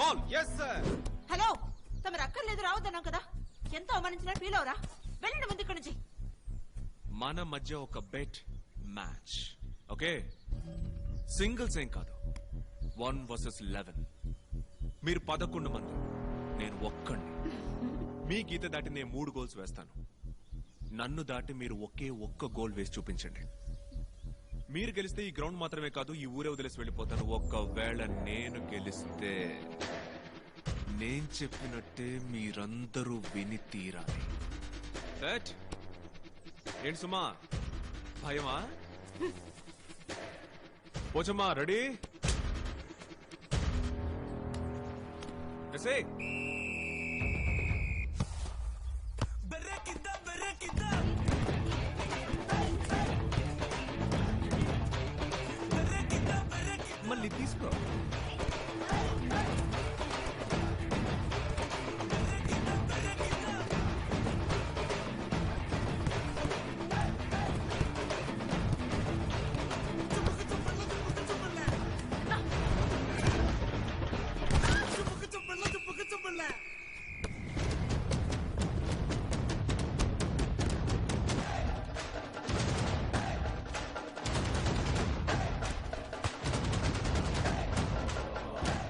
Ball. yes sir. Hello, తమరు అక్కర్లేదు రావద్దన్నాం కదా, ఎంత అవమానించినా ఫీల్ అవరా? వెళ్ళండి ముందు ఇక్కడి నుంచి. మన మధ్య ఒక బెట్ మ్యాచ్, ఓకే? సింగిల్స్ ఏం కాదు, 1 vs 11. మీరు 11 మంది, నేను ఒక్కడిని. మీ గీత దాటి నేను 3 గోల్స్ వేస్తాను. నన్ను దాటి మీరు ఒకే ఒక్క గోల్ వేసి చూపించండి. మీరు గెలిస్తే ఈ గ్రౌండ్ మాత్రమే కాదు, ఈ ఊరే వదిలేసి వెళ్ళిపోతాను. ఒకవేళ నేను గెలిస్తే నేను చెప్పినట్టే మీరందరూ విని తీరాలి. ఏంటి సుమా, భయమా? పోచమ్మా, రెడీ? ఎసే మళ్ళీ తీసుకో.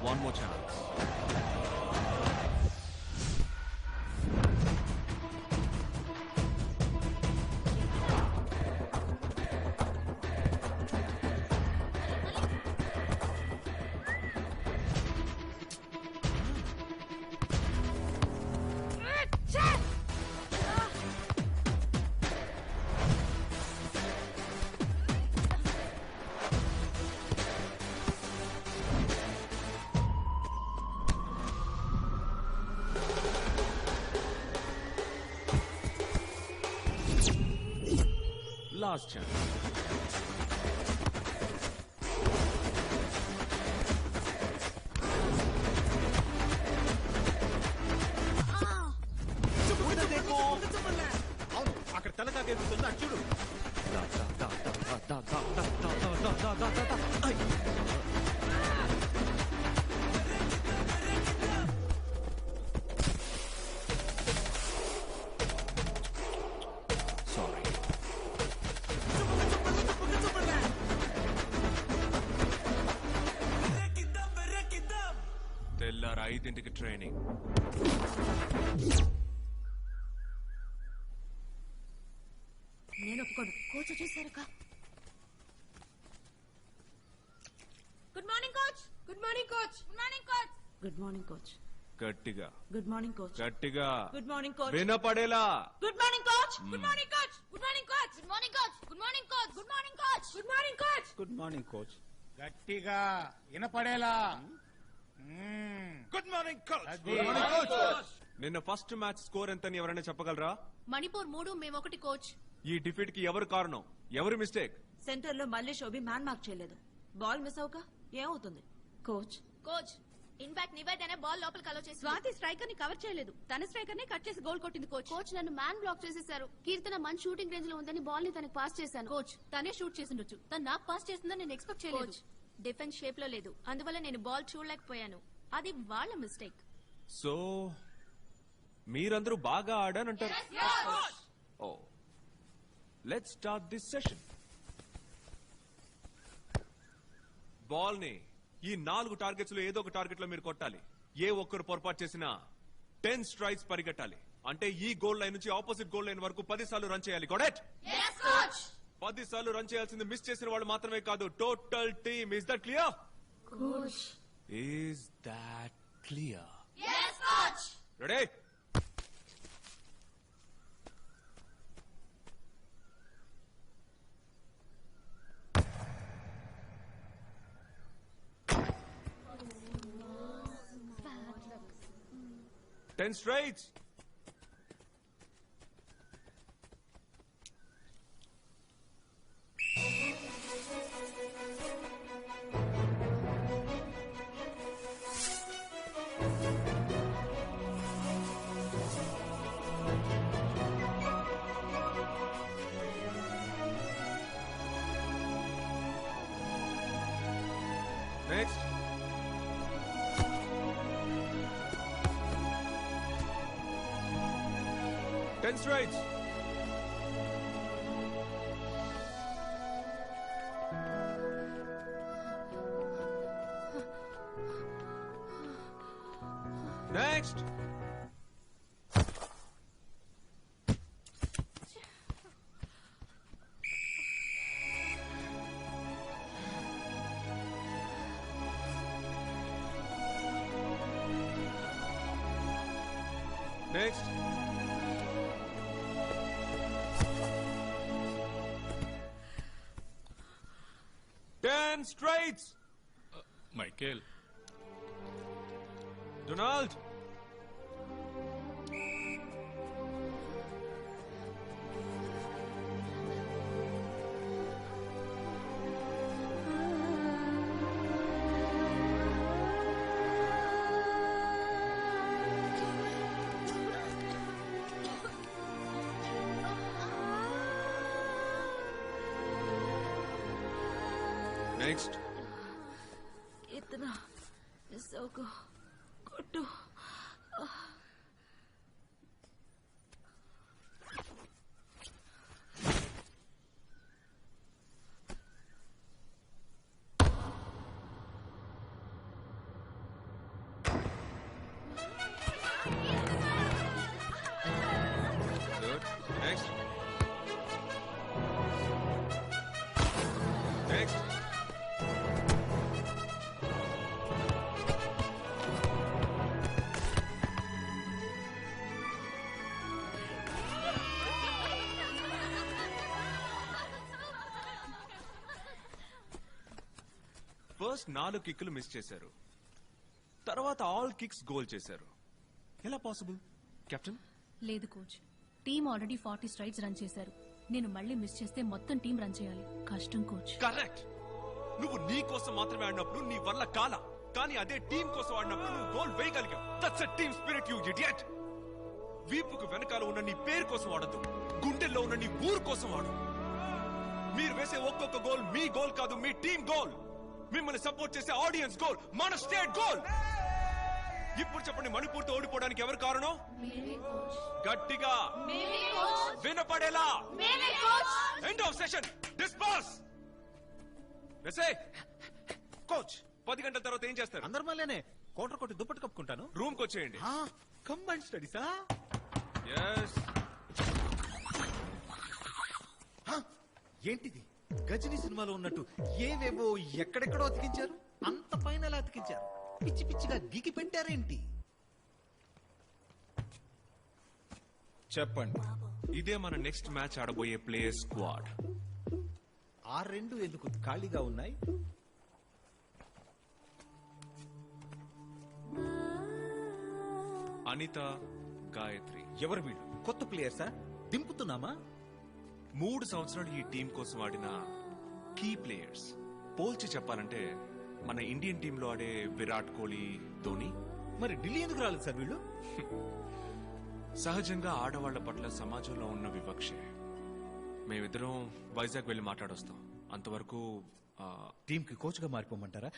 One more chance. Last chance. అవును, అక్కడ తెల్లగా ఎదుగుతుంది, అటు చూడు. సారీ. తెల్లారు 5ంటికి ట్రైనింగ్. నేను ఒప్పుకోను. కోచ్ చూసారుగా. Good morning coach. Good morning coach. Good morning coach. Good morning coach. గట్టిగా. Good morning coach. గట్టిగా. Good morning coach. వినపడేలా. Good morning coach. Good morning coach. Good morning coach. Good morning coach. Good morning coach. Good morning coach. Good morning coach. Good morning coach. గట్టిగా వినపడేలా. Good morning coach. నిన్న first match score ఎంతని ఎవరైనా చెప్పగలరా? మణిపూర్ 3, మేము 1 coach. ఈ defeat కి ఎవరు కారణం? ఎవరి మిస్టేక్? సెంటర్ లో మళ్ళీ శోభి మ్యాన్ మార్క్ చేయలేదు. బాల్ మిస్ అవుక ఏమవుతుంది? కోచ్. కోచ్ ఇన్ఫాక్ట్ నివేదనే బాల్ లోపలికి అలో చేసి స్వాతి స్ట్రైకర్ ని కవర్ చేయలేదు. తన స్ట్రైకర్ ని కట్ చేసి గోల్ కొట్టింది కోచ్. కోచ్ నన్ను మ్యాన్ బ్లాక్ చేసేశారు. కీర్తన మంచి షూటింగ్ రేంజ్ లో ఉందని బాల్ ని తనకు పాస్ చేశాను. కోచ్ తనే షూట్ చేసిండొచ్చు, తను నాకు పాస్ చేసిందని నేను ఎక్స్పెక్ట్ చేయలేదు. డిఫెన్స్ షేప్ లో లేదు, అందువల్ల నేను బాల్ చూడలేకపోయాను. అది వాళ్ళ మిస్టేక్. సో మీరందరూ బాగా ఆడానంటారు. Oh, let's start this session. Ball ని ఈ 4 టార్గెట్స్ లో ఏదో ఒక టార్గెట్ లో మీరు కొట్టాలి. ఏ ఒక్కరు పొరపాటు చేసినా 10 స్ట్రైక్స్ పరిగెట్టాలి. అంటే ఈ గోల్ లైన్ నుంచి ఆపోజిట్ గోల్ లైన్ వరకు 10 సార్లు రన్ చేయాలి. కరెక్ట్? 10 సార్లు రన్ చేయాల్సింది మిస్ చేసిన వాళ్ళు మాత్రమే కాదు, total team. Is that clear? Is that clear? Yes, coach. Ready? Ten straights. Next. 10 straights. Next. Next. Ten straights. Michael Donald. Next. ఇతను సోకు కొట్టు. Good. Next. Next. ఫస్ట్ 4 కిక్కులు మిస్ చేశారు, తర్వాత ఆల్ కిక్స్ గోల్ చేశారు. ఎలా పాసిబుల్ కెప్టెన్? లేదు coach, team already 40 straights run చేశారు. నేను మళ్ళీ మిస్ చేస్తే మొత్తం టీం రన్ చేయాలి. కష్టం కోచ్. కరెక్ట్. నువ్వు నీ కోసం మాత్రమే ఆడినప్పుడు నీ వల్ల కాల, కానీ అదే టీం కోసం ఆడినప్పుడు నువ్వు గోల్ వేయగలిగావు. That's a team spirit, you idiot. వీపుకు వెనకాల ఉన్న నీ పేరు కోసం ఆడద్దు, గుండెల్లో ఉన్న నీ ఊరు కోసం ఆడు. మీరు వేసే ఒక్కొక్క గోల్ మీ గోల్ కాదు, మీ టీం గోల్. మిమ్మల్ని సపోర్ట్ చేసే ఆడియన్స్ గోల్, మన స్టేట్ గోల్. ఇప్పుడు చెప్పండి, మణిపూర్తో ఓడిపోవడానికి ఎవరు కారణం? గట్టిగా వినపడేలా. End of session. Disperse. Coach, 10 గంటల తర్వాత ఏం చేస్తారు? అందరు మళ్ళీనే కోటర్ కొట్టి దుప్పటి కప్పుకుంటాను. రూమ్ కి వచ్చేయండి. కంబైన్ స్టడీసా? ఎస్. ఏంటిది? గజనీ సినిమాలో ఉన్నట్టు ఏవేవో ఎక్కడెక్కడో అతికించారు. అంత పైన ఎలా అతికించారు? పిచ్చి పిచ్చిగా గీకి పెట్టారేంటి? చెప్పండి, ఇదే మన నెక్స్ట్ మ్యాచ్ ఆడబోయే ప్లేయర్ స్క్వాడ్. ఆ రెండు ఎందుకు ఖాళీగా ఉన్నాయి? అనిత, గాయత్రి. ఎవరు వీళ్ళు? కొత్త ప్లేయర్సా? దింపుతున్నామా? 3 సంవత్సరాలు ఈ టీం కోసం ఆడిన కీ ప్లేయర్స్. పోల్చి చెప్పాలంటే మన ఇండియన్ టీంలో ఆడే విరాట్ కోహ్లీ, ధోని. మరి ఢిల్లీ ఎందుకు రాలేదు సార్ వీళ్ళు? సహజంగా ఆడవాళ్ల పట్ల సమాజంలో ఉన్న వివక్షే. మేమిద్దరం వైజాగ్ వెళ్లి మాట్లాడొస్తాం. అంతవరకు టీం కి కోచ్ గా మారిపోమంటారా?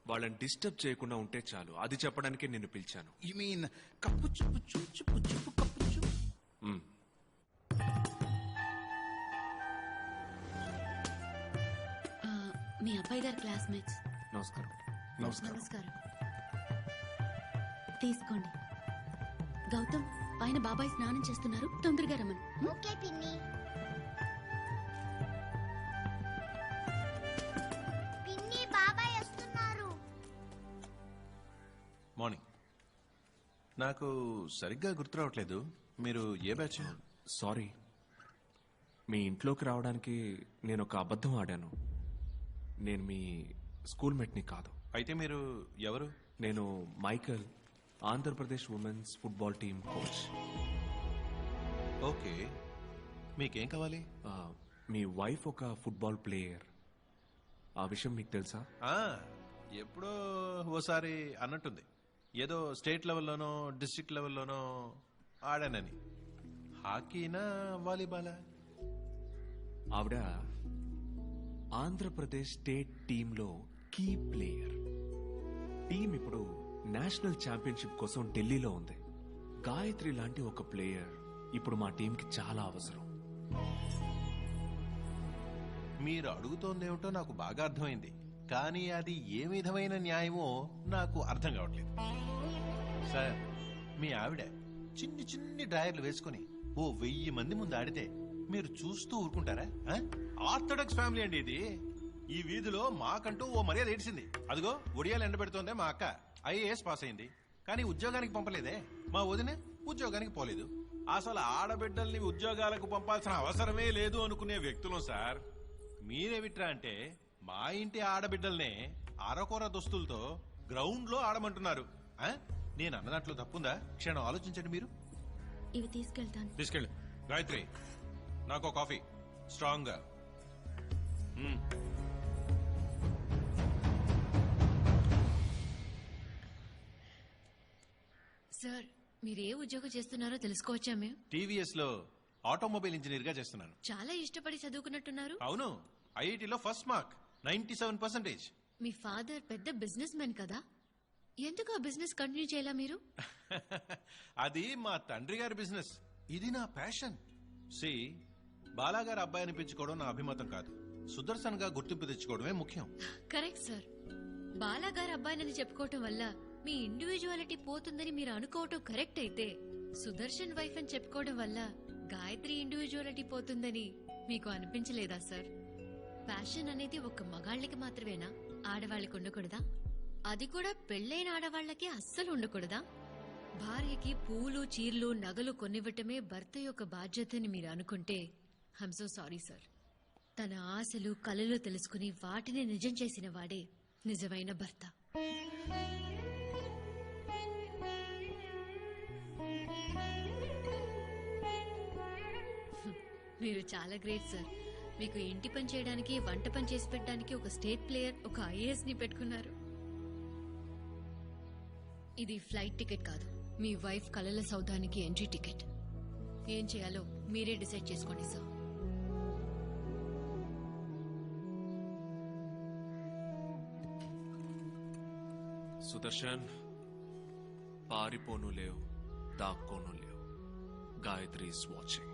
వాళ్ళని డిస్టర్బ్ చేయకుండా ఉంటే చాలు. అది చెప్పడానికే నిన్ను పిలిచాను. యు మీన్ కప్పు చుప్పు చుప్పు చుప్పు చుప్పు కప్పు చుప్పు. మీ అబ్బాయి గారి క్లాస్మేట్స్. నమస్కారం. నమస్కారం. తీసుకోండి. గౌతమ్, పైన బాబాయ్ స్నానం చేస్తున్నారు, తొందరగా రమ్మను. ఓకే పిన్ని. పిన్ని, బాబాయ్ వస్తున్నారు. మార్నింగ్. నాకు సరిగ్గా గుర్తు రావట్లేదు, మీరు ఏ బ్యాచ్? సారీ, మీ ఇంట్లోకి రావడానికి నేను ఒక అబద్ధం ఆడాను. నేను మీ స్కూల్ మేట్ని కాదు. అయితే మీరు ఎవరు? నేను Michael, Andhra Pradesh women's football team coach. Okay, మీకేం కావాలి? మీ వైఫ్ ఒక ఫుట్బాల్ ప్లేయర్. ఆ విషయం మీకు తెలుసా? ఎప్పుడో ఓసారి అన్నట్టుంది. ఏదో స్టేట్ లెవెల్లోనో డిస్ట్రిక్ట్ లెవెల్లోనో ఆడానని. హాకీనా వాలీబాలా? ఆవిడ ఆంధ్రప్రదేశ్ స్టేట్ టీంలో కీ ప్లేయర్. టీం ఇప్పుడు నేషనల్ ఛాంపియన్షిప్ కోసం ఢిల్లీలో ఉంది. గాయత్రి లాంటి ఒక ప్లేయర్ ఇప్పుడు మా టీంకి చాలా అవసరం. మీరు అడుగుతోందేమిటో నాకు బాగా అర్థమైంది, కానీ అది ఏ విధమైన న్యాయమో నాకు అర్థం కావట్లేదు. సార్, మీ ఆవిడ చిన్ని చిన్ని డ్రాయర్లు వేసుకుని ఓ 1000 మంది ముందు ఆడితే మీరు చూస్తూ ఊరుకుంటారా? ఆర్థోడాక్స్ ఫ్యామిలీ అండి ఇది. ఈ వీధిలో మాకంటూ ఓ మర్యాద ఏడ్చింది. అదిగో ఒడియాలు ఎండబెడుతోందే మా అక్క. ఐఏఎస్ పాస్ అయింది, కానీ ఉద్యోగానికి పంపలేదే. మా వదిన ఉద్యోగానికి పోలేదు. అసలు ఆడబిడ్డల్ని ఉద్యోగాలకు పంపాల్సిన అవసరమే లేదు అనుకునే వ్యక్తులం సార్. మీరేమిట్రా అంటే మా ఇంటి ఆడబిడ్డల్నే అరకొర దుస్తులతో గ్రౌండ్ లో ఆడమంటున్నారు. నేను అన్నదాంట్లో తప్పుందా? క్షణం ఆలోచించండి మీరు. ఇవి తీసుకెళ్తాను. తీసుకెళ్ళు. గాయత్రి, నాకు కాఫీ స్ట్రాంగ్ గా. సార్, మీరు ఏ ఉద్యోగం చేస్తున్నారో తెలుసుకోవచ్చా మేము? టీవీఎస్ లో ఆటోమొబైల్ ఇంజనీర్ గా చేస్తున్నాను. చాలా ఇష్టపడి చదువుకున్నట్టున్నారు. అవును, ఐఐటిలో ఫస్ట్ మార్క్ 97%. మీ ఫాదర్ పెద్ద బిజినెస్ మ్యాన్ కదా, ఎందుకు ఆ బిజినెస్ కంటిన్యూ చేయాలా మీరు? అది మా తండ్రి గారి బిజినెస్, ఇది నా ప్యాషన్. సి, బాలాగారు అబ్బాయి అనిపించుకోవడం నా అభిమతం కాదు. సుదర్శన్ గా గుర్తింపు తెచ్చుకోవడమే ముఖ్యం. Correct sir. బాలాగారు అబ్బాయినని చెప్పుకోవటం వల్ల మీ ఇండివిజువాలిటీ పోతుందని మీరు అనుకోవటం కరెక్ట్ అయితే, సుదర్శన్ వైఫ్ అని చెప్పుకోవడం వల్ల గాయత్రి ఇండివిజువాలిటీ పోతుందని మీకు అనిపించలేదా సార్? ప్యాషన్ అనేది ఒక మగాళ్ళకి మాత్రమేనా, ఆడవాళ్ళకి ఉండకూడదా? అది కూడా పెళ్లైన ఆడవాళ్లకి అస్సలు ఉండకూడదా? భార్యకి పూలు, చీరలు, నగలు కొనివ్వటమే భర్త యొక్క బాధ్యతని మీరు అనుకుంటే ఐమ్ సో సారీ సార్. తన ఆశలు, కలలు తెలుసుకుని వాటిని నిజం చేసిన వాడే నిజమైన భర్త. మీరు చాలా గ్రేట్ సార్. మీకు ఇంటి పని చేయడానికి, వంట పని చేసి పెట్టడానికి ఒక స్టేట్ ప్లేయర్, ఒక ఐఏఎస్ ని పెట్టుకున్నారు. ఇది ఫ్లైట్ టికెట్ కాదు, మీ వైఫ్ కలల సౌధానికి ఎంట్రీ టికెట్. ఏం చేయాలో మీరే డిసైడ్ చేసుకోండి సార్. సుదర్శన్, పారిపోను లేవు, దాక్కోను లేవు. Gayatri is watching.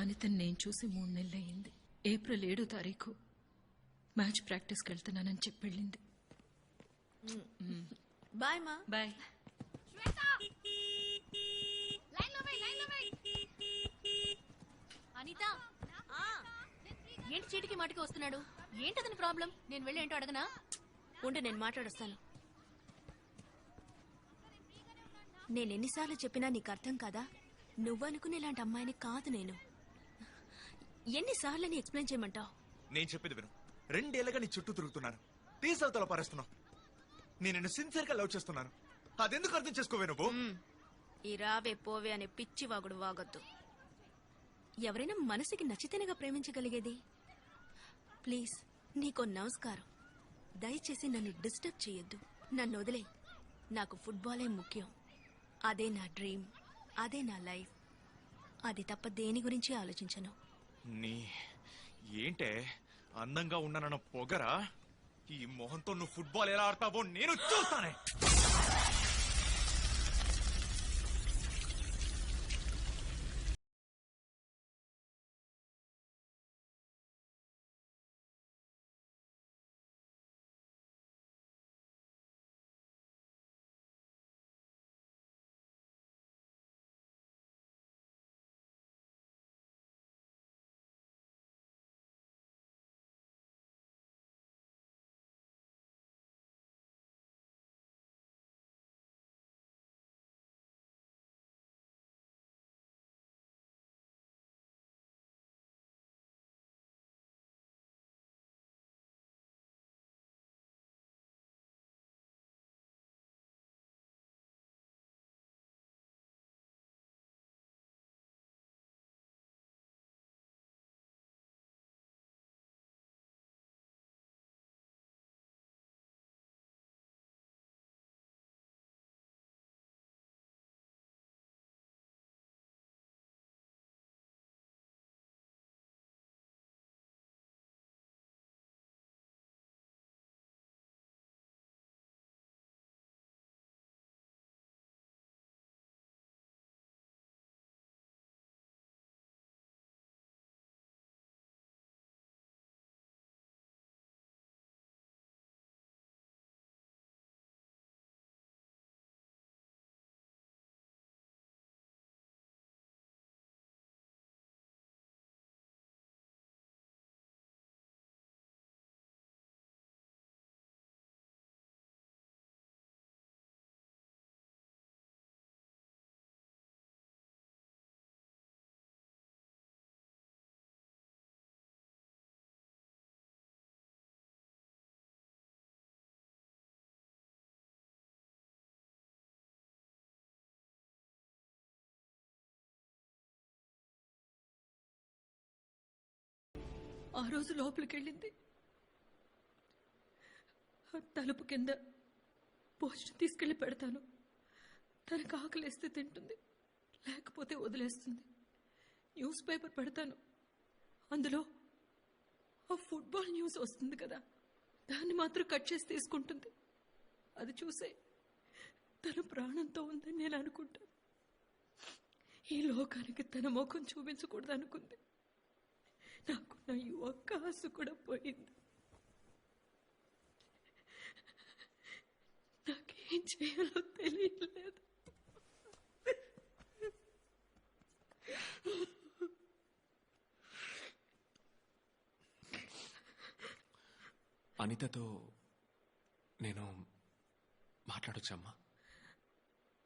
అనితను నేను చూసి 3 నెలలయ్యింది. ఏప్రిల్ 7వ తారీఖు మ్యాచ్ ప్రాక్టీస్కి వెళ్తున్నానని చెప్పి వెళ్ళింది. బాయ్ మా. బాయ్. అనిత, ఏంటి చీటికి మాటికి వస్తున్నాడు? ఏంటదని ప్రాబ్లం? నేను వెళ్ళి ఏంటో అడగనా? ఉండి నేను మాట్లాడొస్తాను. నేనెన్నిసార్లు చెప్పినా నీకు అర్థం కాదా? నువ్వనుకునే ఇలాంటి అమ్మాయిని కాదు నేను. ఎన్నిసార్లు నీ ఎక్స్ప్లెయిన్ చేయమంటావు? నేను చెప్పేది విను. 2 ఏళ్ళగా నీ చుట్టూ తిరుగుతున్నాను, తీసవతల పారేస్తున్నావు. నేను నిన్ను సిన్సియర్ గా లవ్ చేస్తున్నాను. అదెందుకు అర్థం చేసుకోవే నువ్వు? ఈ రావే పోవే అనే పిచ్చి వాగుడు వాగొద్దు. ఎవరైనా మనసుకి నచ్చితేనేగా ప్రేమించగలిగేది. ప్లీజ్, నీకో నమస్కారం. దయచేసి నన్ను డిస్టర్బ్ చేయొద్దు. నన్ను వదిలే. నాకు ఫుట్బాలే ముఖ్యం. అదే నా డ్రీమ్, అదే నా లైఫ్. అది తప్ప దేని గురించి ఆలోచించను. నీ ఏంటే అందంగా ఉన్నానన్న పొగరా? ఈ మొహంతో నువ్వు ఫుట్బాల్ ఎలా ఆడతావో నేను చూస్తానే. ఆ రోజు లోపలికి వెళ్ళింది. తలుపు కింద భోజనం తీసుకెళ్లి పెడతాను. తనకు ఆకలేస్తే తింటుంది, లేకపోతే వదిలేస్తుంది. న్యూస్ పేపర్ పెడతాను, అందులో ఆ ఫుట్బాల్ న్యూస్ వస్తుంది కదా, దాన్ని మాత్రం కట్ చేసి తీసుకుంటుంది. అది చూసే తన ప్రాణంతో ఉందని నేను అనుకుంటాను. ఈ లోకానికి తన ముఖం చూపించకూడదు అనుకుంది. నాకున్న ఈ ఒక్క ఆశ కూడా పోయింది. నాకేం చేయాలో తెలియలేదు. అనితతో నేను మాట్లాడొచ్చమ్మా?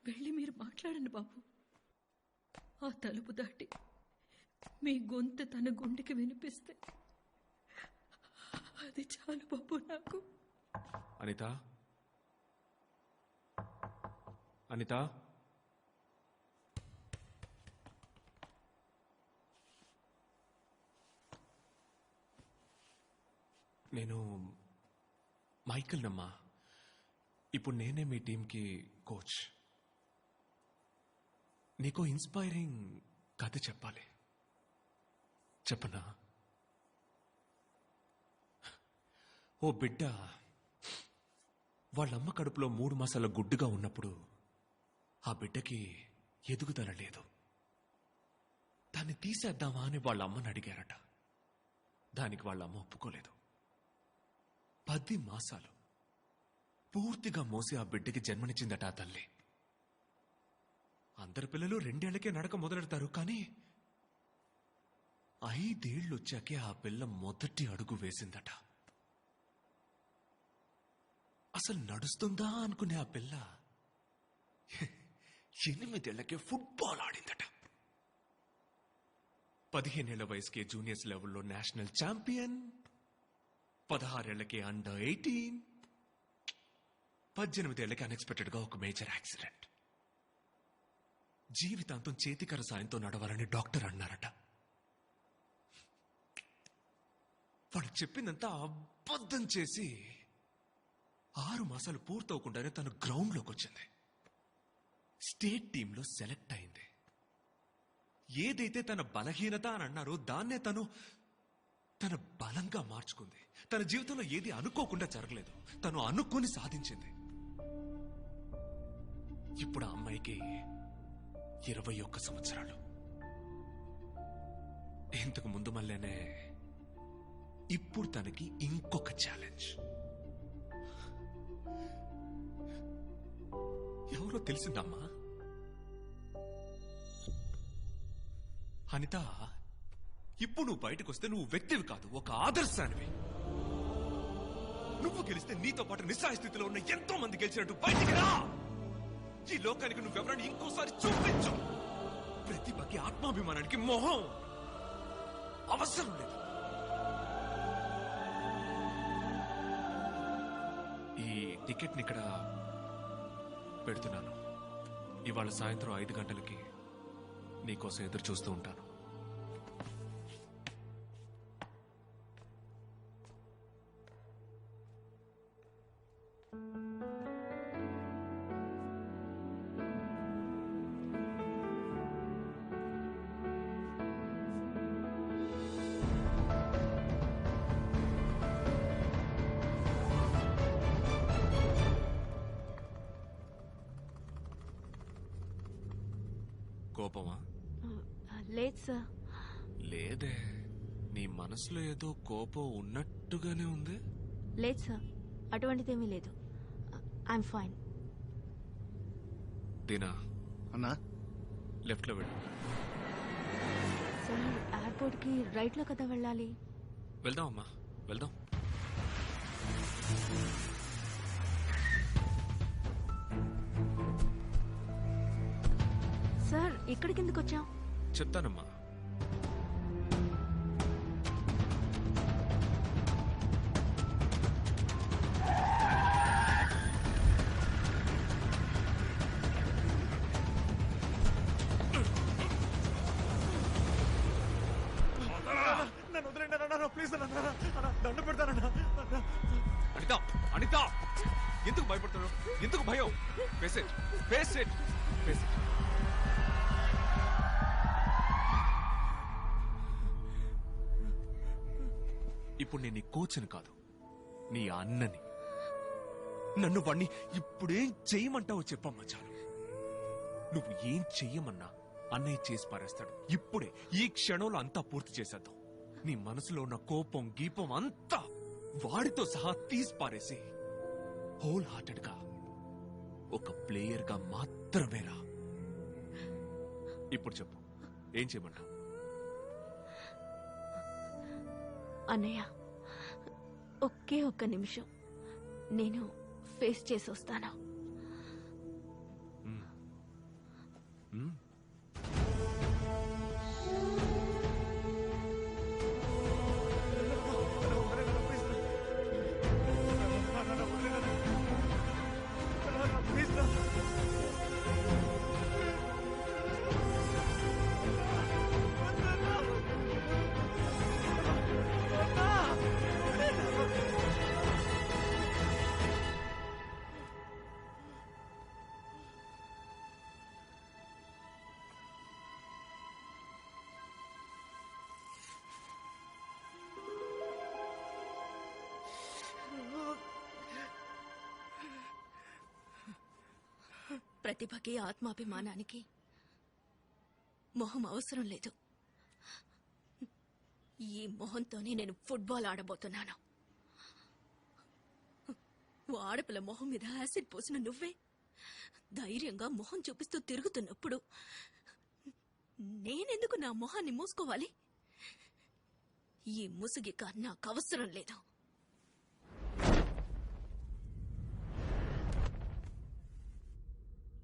వెళ్ళి మీరు మాట్లాడండి బాబు. ఆ తలుపు దాటి మీ గొంతు తన గుండెకి వినిపిస్తే అది చాలు బాబు నాకు. అనిత, అనిత, నేను మైకేల్ నమ్మా. ఇప్పుడు నేనే మీ టీంకి కోచ్. నీకో ఇన్స్పైరింగ్ కథ చెప్పాలి. చెప్పనా? ఓ బిడ్డ వాళ్ళమ్మ కడుపులో 3 మాసాల గుడ్డుగా ఉన్నప్పుడు ఆ బిడ్డకి ఎదుగుదల లేదు. దాన్ని తీసేద్దామా అని వాళ్ళ అమ్మని అడిగారట. దానికి వాళ్ళ అమ్మ ఒప్పుకోలేదు. 10 మాసాలు పూర్తిగా మోసి ఆ బిడ్డకి జన్మనిచ్చిందట ఆ తల్లి. అందరి పిల్లలు 2 ఏళ్లకే నడక మొదలెడతారు, కానీ 5 ఏళ్ళు వచ్చాకే ఆ పిల్ల మొదటి అడుగు వేసిందట. అసలు నడుస్తుందా అనుకునే ఆ పిల్ల 8 ఏళ్లకే ఫుట్బాల్ ఆడిందట. 15 ఏళ్ల వయసుకే జూనియర్స్ లెవెల్లో నేషనల్ ఛాంపియన్, 16 ఏళ్లకే అండర్ 18, 18 ఏళ్లకి అన్ఎక్స్పెక్టెడ్ గా ఒక మేజర్ యాక్సిడెంట్. జీవితాంతం చేతికర సాయంతో నడవాలని డాక్టర్ అన్నారట. వాడు చెప్పిందంతా అబద్ధం చేసి 6 మాసాలు పూర్తవకుండానే తను గ్రౌండ్లోకి వచ్చింది. స్టేట్ టీంలో సెలెక్ట్ అయింది. ఏదైతే తన బలహీనత అని అన్నారో దాన్నే తన బలంగా మార్చుకుంది. తన జీవితంలో ఏది అనుకోకుండా జరగలేదు, తను అనుకొని సాధించింది. ఇప్పుడు ఆ అమ్మాయికి 21 సంవత్సరాలు. ఇంతకు ముందు మళ్ళీనే ఇప్పుడు తనకి ఇంకొక ఛాలెంజ్. ఎవరో తెలిసిందమ్మా? అనిత, ఇప్పుడు నువ్వు బయటకు వస్తే నువ్వు వ్యక్తివి కాదు, ఒక ఆదర్శానివి. నువ్వు గెలిస్తే నీతో పాటు నిస్సహాయ స్థితిలో ఉన్న ఎంతో మంది గెలిచినట్టు బయటికి రా. ఈ లోకానికి నువ్వెవరని ఇంకోసారి చూపించు. ప్రతిభకి, ఆత్మాభిమానానికి మొహం అవసరం లేదు. ఈ టికెట్ ని ఇక్కడ పెడుతున్నాను. ఇవాళ సాయంత్రం 5 గంటలకి నీకోసం ఎదురు చూస్తూ ఉంటాను. కోపమా? లేదు సార్. లేదే, నీ మనసులో ఏదో కోపం ఉన్నట్టుగానే ఉంది. లేదు సార్, అటువంటిదేమీ లేదు. I'm fine. దీనా అన్నా, లెఫ్ట్ లో వెళ్ళు. సార్, ఎయిర్పోర్ట్ కి రైట్ లో కదా వెళ్ళాలి. వెళ్దాం అమ్మా, వెళ్దాం. సార్, ఇక్కడికి ఎందుకు వచ్చాం? చెప్తానమ్మా. నన్ను వదిలేండి, ప్లీజ్ అన్న. ఎందుకు భయం? Face it, face it, face it. ఇప్పుడు నేను నీ కోచ్ని కాదు, నీ అన్నని. నన్ను వాణ్ణి ఇప్పుడేం చెయ్యమంటావో చెప్పమ్మా చాలు. నువ్వు ఏం చెయ్యమన్నా అన్నయ్య చేసి పారేస్తాడు. ఇప్పుడే ఈ క్షణంలో అంతా పూర్తి చేసేద్దాం. నీ మనసులో ఉన్న కోపం గీపం అంతా వాడితో సహా తీసి పారేసి హోల్ హార్టెడ్ గా ఒక ప్లేయర్ గా మాత్రమేరా. ఇప్పుడు చెప్పు, ఏం చేయమన్నా? అన్నయ్య, ఒకే ఒక్క నిమిషం నేను ఫేస్ చేసి వస్తాను. ప్రతిభకి ఆత్మాభిమానానికి మొహం అవసరం లేదు. ఈ మొహంతోనే నేను ఫుట్బాల్ ఆడబోతున్నాను. ఆడపిల్ల మొహం మీద యాసిడ్ పోసిన నువ్వే ధైర్యంగా మొహం చూపిస్తూ తిరుగుతున్నప్పుడు నేనెందుకు నా మొహాన్ని మూసుకోవాలి? ఈ ముసుగిక నాకు అవసరం లేదు.